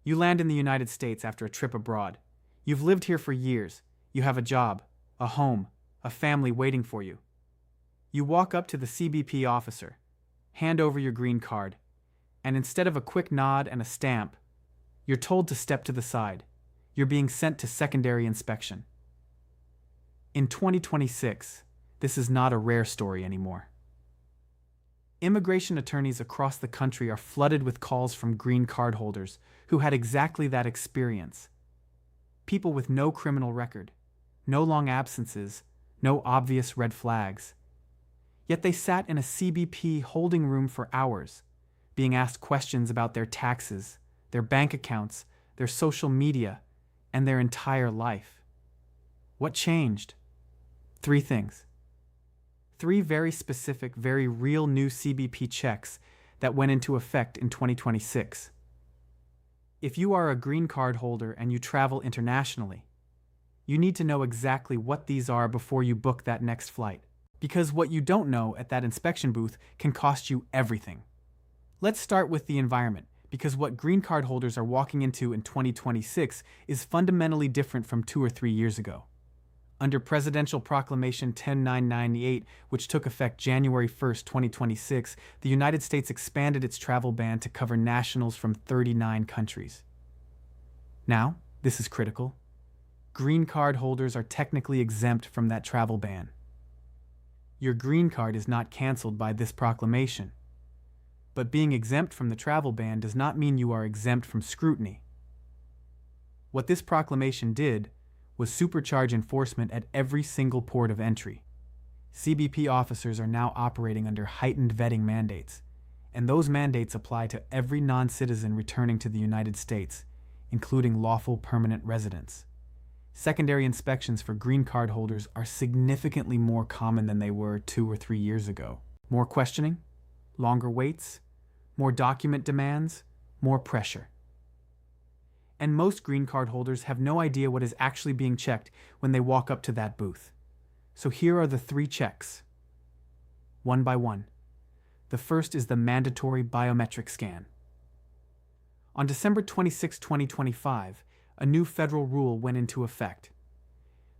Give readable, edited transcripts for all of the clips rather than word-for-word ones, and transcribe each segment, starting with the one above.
You land in the United States after a trip abroad. You've lived here for years. You have a job, a home, a family waiting for you. You walk up to the CBP officer, hand over your green card, and instead of a quick nod and a stamp, you're told to step to the side. You're being sent to secondary inspection. In 2026, this is not a rare story anymore. Immigration attorneys across the country are flooded with calls from green card holders who had exactly that experience. People with no criminal record, no long absences, no obvious red flags. Yet they sat in a CBP holding room for hours, being asked questions about their taxes, their bank accounts, their social media, and their entire life. What changed? 3 things. 3 very specific, very real new CBP checks that went into effect in 2026. If you are a green card holder and you travel internationally, you need to know exactly what these are before you book that next flight, because what you don't know at that inspection booth can cost you everything. Let's start with the environment, because what green card holders are walking into in 2026 is fundamentally different from 2 or 3 years ago. Under Presidential Proclamation 10998, which took effect January 1, 2026, the United States expanded its travel ban to cover nationals from 39 countries. Now, this is critical. Green card holders are technically exempt from that travel ban. Your green card is not canceled by this proclamation. But being exempt from the travel ban does not mean you are exempt from scrutiny. What this proclamation did was supercharge enforcement at every single port of entry. CBP officers are now operating under heightened vetting mandates, and those mandates apply to every non-citizen returning to the United States, including lawful permanent residents. Secondary inspections for green card holders are significantly more common than they were 2 or 3 years ago. More questioning, longer waits, more document demands, more pressure. And most green card holders have no idea what is actually being checked when they walk up to that booth. So here are the 3 checks. One by one. The first is the mandatory biometric scan. On December 26, 2025, a new federal rule went into effect.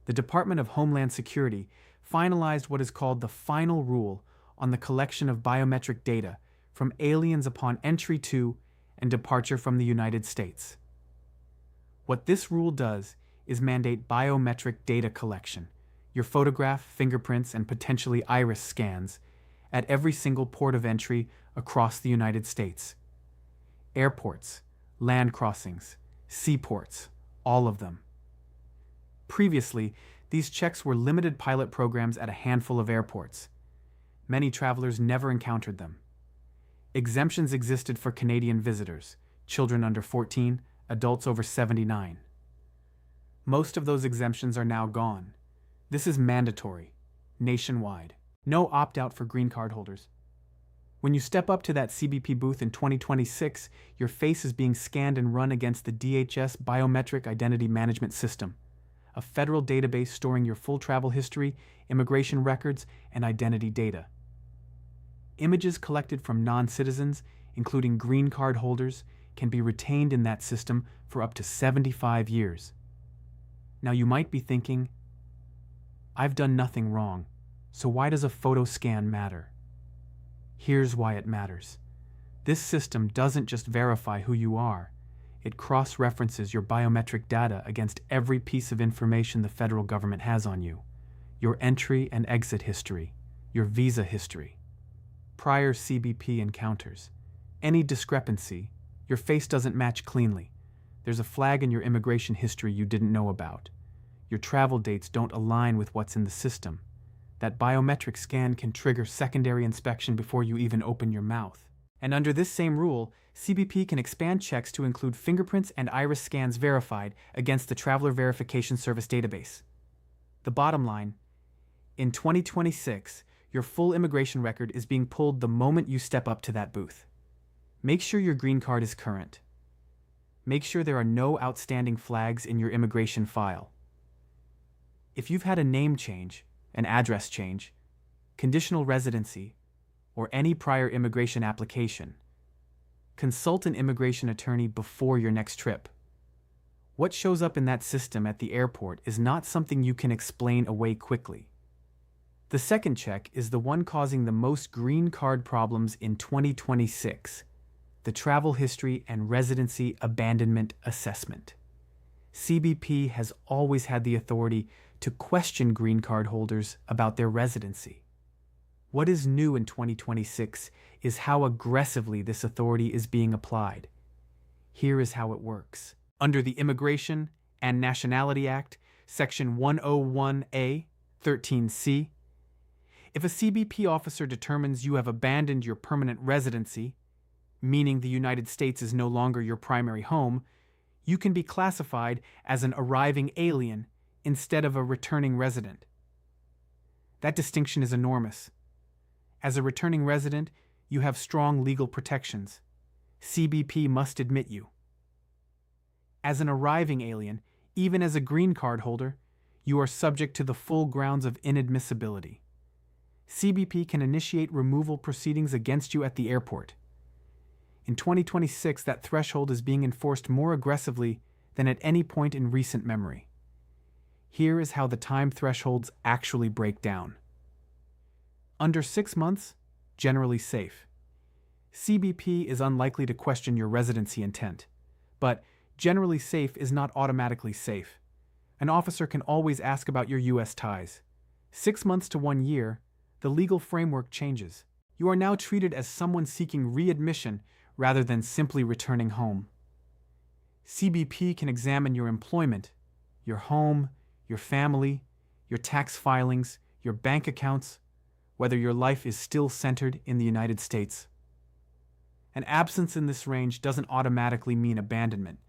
The Department of Homeland Security finalized what is called the final rule on the collection of biometric data from aliens upon entry to and departure from the United States. What this rule does is mandate biometric data collection, your photograph, fingerprints, and potentially iris scans, at every single port of entry across the United States. Airports, land crossings, seaports, all of them. Previously, these checks were limited pilot programs at a handful of airports. Many travelers never encountered them. Exemptions existed for Canadian visitors, children under 14, adults over 79. Most of those exemptions are now gone. This is mandatory, nationwide. No opt-out for green card holders. When you step up to that CBP booth in 2026, your face is being scanned and run against the DHS Biometric Identity Management System, a federal database storing your full travel history, immigration records, and identity data. Images collected from non-citizens, including green card holders, can be retained in that system for up to 75 years. Now you might be thinking, I've done nothing wrong, so why does a photo scan matter? Here's why it matters. This system doesn't just verify who you are, it cross-references your biometric data against every piece of information the federal government has on you. Your entry and exit history, your visa history, prior CBP encounters. Any discrepancy, your face doesn't match cleanly. There's a flag in your immigration history you didn't know about. Your travel dates don't align with what's in the system. That biometric scan can trigger secondary inspection before you even open your mouth. And under this same rule, CBP can expand checks to include fingerprints and iris scans verified against the Traveler Verification Service database. The bottom line, in 2026, your full immigration record is being pulled the moment you step up to that booth. Make sure your green card is current. Make sure there are no outstanding flags in your immigration file. If you've had a name change, an address change, conditional residency, or any prior immigration application, consult an immigration attorney before your next trip. What shows up in that system at the airport is not something you can explain away quickly. The second check is the one causing the most green card problems in 2026, the Travel History and Residency Abandonment Assessment. CBP has always had the authority to question green card holders about their residency. What is new in 2026 is how aggressively this authority is being applied. Here is how it works. Under the Immigration and Nationality Act, Section 101A, 13C, if a CBP officer determines you have abandoned your permanent residency, meaning the United States is no longer your primary home, you can be classified as an arriving alien instead of a returning resident. That distinction is enormous. As a returning resident, you have strong legal protections. CBP must admit you. As an arriving alien, even as a green card holder, you are subject to the full grounds of inadmissibility. CBP can initiate removal proceedings against you at the airport. In 2026, that threshold is being enforced more aggressively than at any point in recent memory. Here is how the time thresholds actually break down. Under 6 months, generally safe. CBP is unlikely to question your residency intent, but generally safe is not automatically safe. An officer can always ask about your U.S. ties. 6 months to 1 year, the legal framework changes. You are now treated as someone seeking readmission rather than simply returning home. CBP can examine your employment, your home, your family, your tax filings, your bank accounts, whether your life is still centered in the United States. An absence in this range doesn't automatically mean abandonment,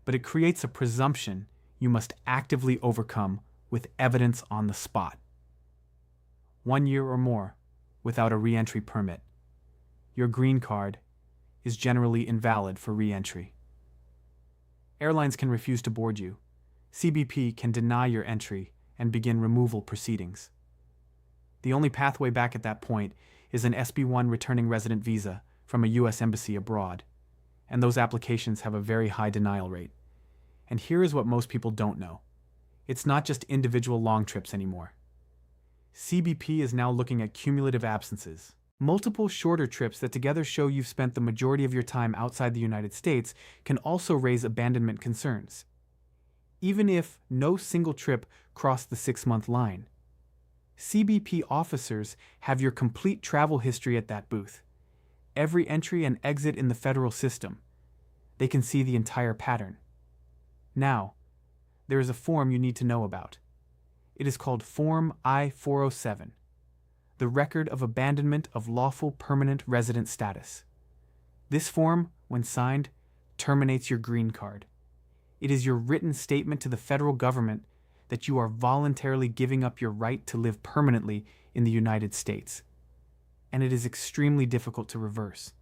but it creates a presumption you must actively overcome with evidence on the spot. 1 year or more without a re-entry permit. Your green card is generally invalid for re-entry. Airlines can refuse to board you. CBP can deny your entry and begin removal proceedings. The only pathway back at that point is an SB1 returning resident visa from a U.S. embassy abroad, and those applications have a very high denial rate. And here is what most people don't know. It's not just individual long trips anymore. CBP is now looking at cumulative absences. Multiple shorter trips that together show you've spent the majority of your time outside the United States can also raise abandonment concerns, even if no single trip crossed the 6-month line. CBP officers have your complete travel history at that booth, every entry and exit in the federal system. They can see the entire pattern. Now, there is a form you need to know about. It is called Form I-407, the Record of Abandonment of Lawful Permanent Resident Status. This form, when signed, terminates your green card. It is your written statement to the federal government that you are voluntarily giving up your right to live permanently in the United States. And it is extremely difficult to reverse.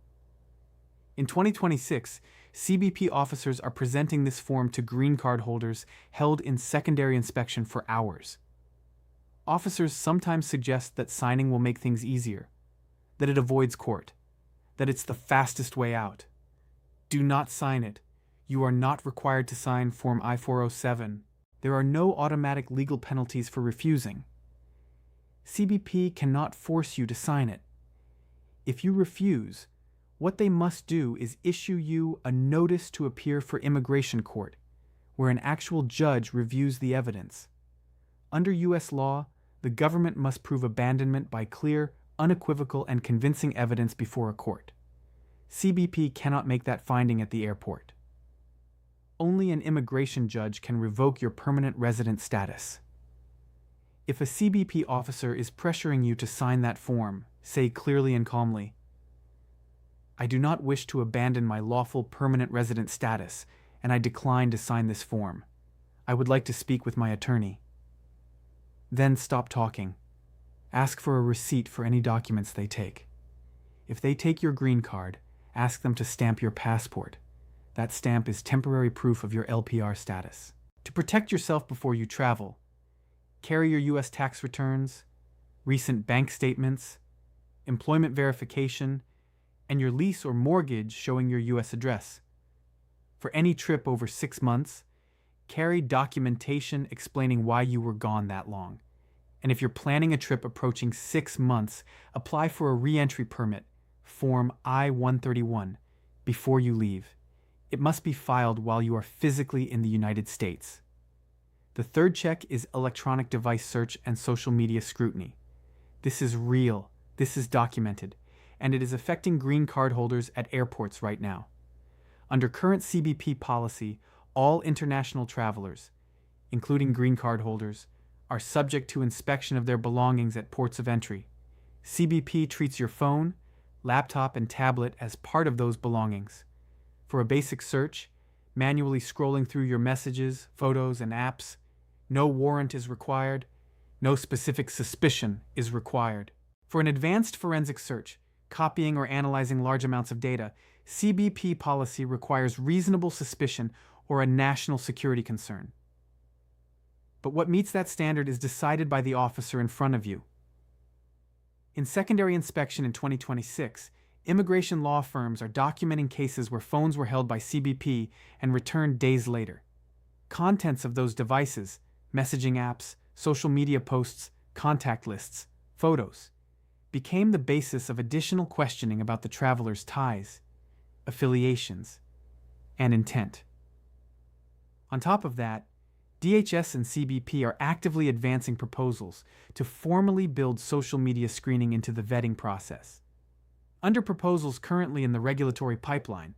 In 2026, CBP officers are presenting this form to green card holders held in secondary inspection for hours. Officers sometimes suggest that signing will make things easier, that it avoids court, that it's the fastest way out. Do not sign it. You are not required to sign Form I-407. There are no automatic legal penalties for refusing. CBP cannot force you to sign it. If you refuse, what they must do is issue you a notice to appear for immigration court, where an actual judge reviews the evidence. Under U.S. law, the government must prove abandonment by clear, unequivocal, and convincing evidence before a court. CBP cannot make that finding at the airport. Only an immigration judge can revoke your permanent resident status. If a CBP officer is pressuring you to sign that form, say clearly and calmly, "I do not wish to abandon my lawful permanent resident status, and I decline to sign this form. I would like to speak with my attorney." Then stop talking. Ask for a receipt for any documents they take. If they take your green card, ask them to stamp your passport. That stamp is temporary proof of your LPR status. To protect yourself before you travel, carry your U.S. tax returns, recent bank statements, employment verification, and your lease or mortgage showing your U.S. address. For any trip over 6 months, carry documentation explaining why you were gone that long. And if you're planning a trip approaching 6 months, apply for a re-entry permit, Form I-131, before you leave. It must be filed while you are physically in the United States. The third check is electronic device search and social media scrutiny. This is real, this is documented, and it is affecting green card holders at airports right now. Under current CBP policy, all international travelers, including green card holders, are subject to inspection of their belongings at ports of entry. CBP treats your phone, laptop, and tablet as part of those belongings. For a basic search, manually scrolling through your messages, photos, and apps, no warrant is required, no specific suspicion is required. For an advanced forensic search, copying or analyzing large amounts of data, CBP policy requires reasonable suspicion or a national security concern. But what meets that standard is decided by the officer in front of you. In secondary inspection in 2026, immigration law firms are documenting cases where phones were held by CBP and returned days later. Contents of those devices, messaging apps, social media posts, contact lists, photos, became the basis of additional questioning about the traveler's ties, affiliations, and intent. On top of that, DHS and CBP are actively advancing proposals to formally build social media screening into the vetting process. Under proposals currently in the regulatory pipeline,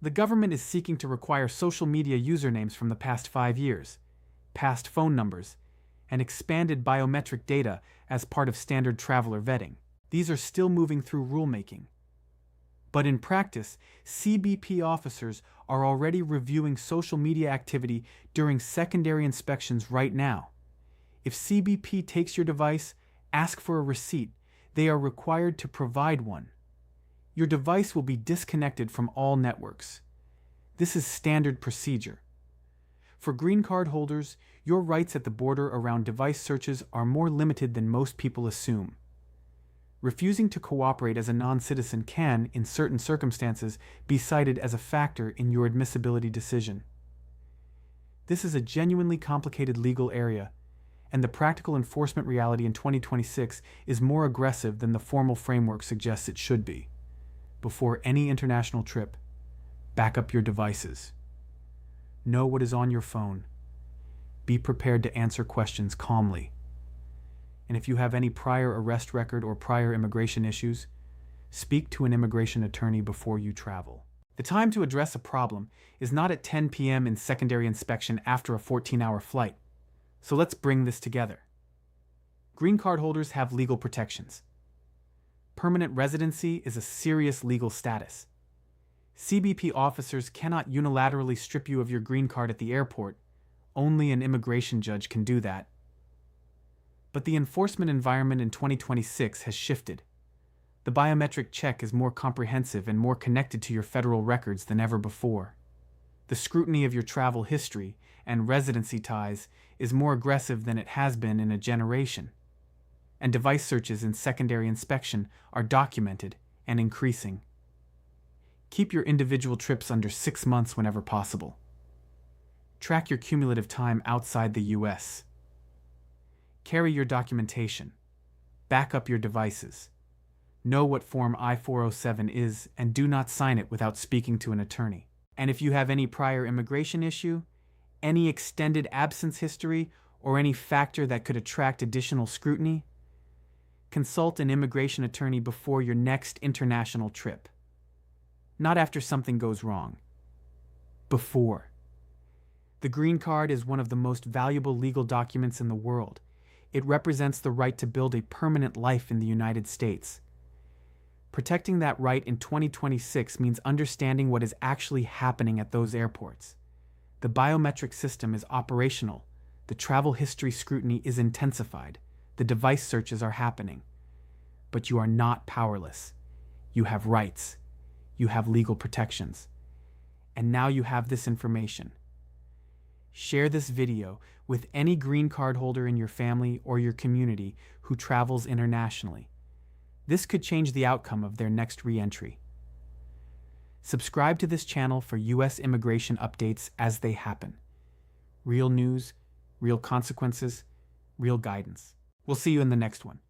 the government is seeking to require social media usernames from the past 5 years, past phone numbers, and expanded biometric data as part of standard traveler vetting. These are still moving through rulemaking. But in practice, CBP officers are already reviewing social media activity during secondary inspections right now. If CBP takes your device, ask for a receipt. They are required to provide one. Your device will be disconnected from all networks. This is standard procedure. For green card holders, your rights at the border around device searches are more limited than most people assume. Refusing to cooperate as a non-citizen can, in certain circumstances, be cited as a factor in your admissibility decision. This is a genuinely complicated legal area, and the practical enforcement reality in 2026 is more aggressive than the formal framework suggests it should be. Before any international trip, back up your devices. Know what is on your phone. Be prepared to answer questions calmly. And if you have any prior arrest record or prior immigration issues, speak to an immigration attorney before you travel. The time to address a problem is not at 10 p.m. in secondary inspection after a 14-hour flight. So let's bring this together. Green card holders have legal protections. Permanent residency is a serious legal status. CBP officers cannot unilaterally strip you of your green card at the airport. Only an immigration judge can do that. But the enforcement environment in 2026 has shifted. The biometric check is more comprehensive and more connected to your federal records than ever before. The scrutiny of your travel history and residency ties is more aggressive than it has been in a generation. And device searches in secondary inspection are documented and increasing. Keep your individual trips under 6 months whenever possible. Track your cumulative time outside the U.S. Carry your documentation. Back up your devices. Know what Form I-407 is and do not sign it without speaking to an attorney. And if you have any prior immigration issue, any extended absence history, or any factor that could attract additional scrutiny, consult an immigration attorney before your next international trip. Not after something goes wrong. Before. The green card is one of the most valuable legal documents in the world. It represents the right to build a permanent life in the United States. Protecting that right in 2026 means understanding what is actually happening at those airports. The biometric system is operational. The travel history scrutiny is intensified. The device searches are happening. But you are not powerless. You have rights. You have legal protections. And now you have this information. Share this video with any green card holder in your family or your community who travels internationally. This could change the outcome of their next re-entry. Subscribe to this channel for U.S. immigration updates as they happen. Real news, real consequences, real guidance. We'll see you in the next one.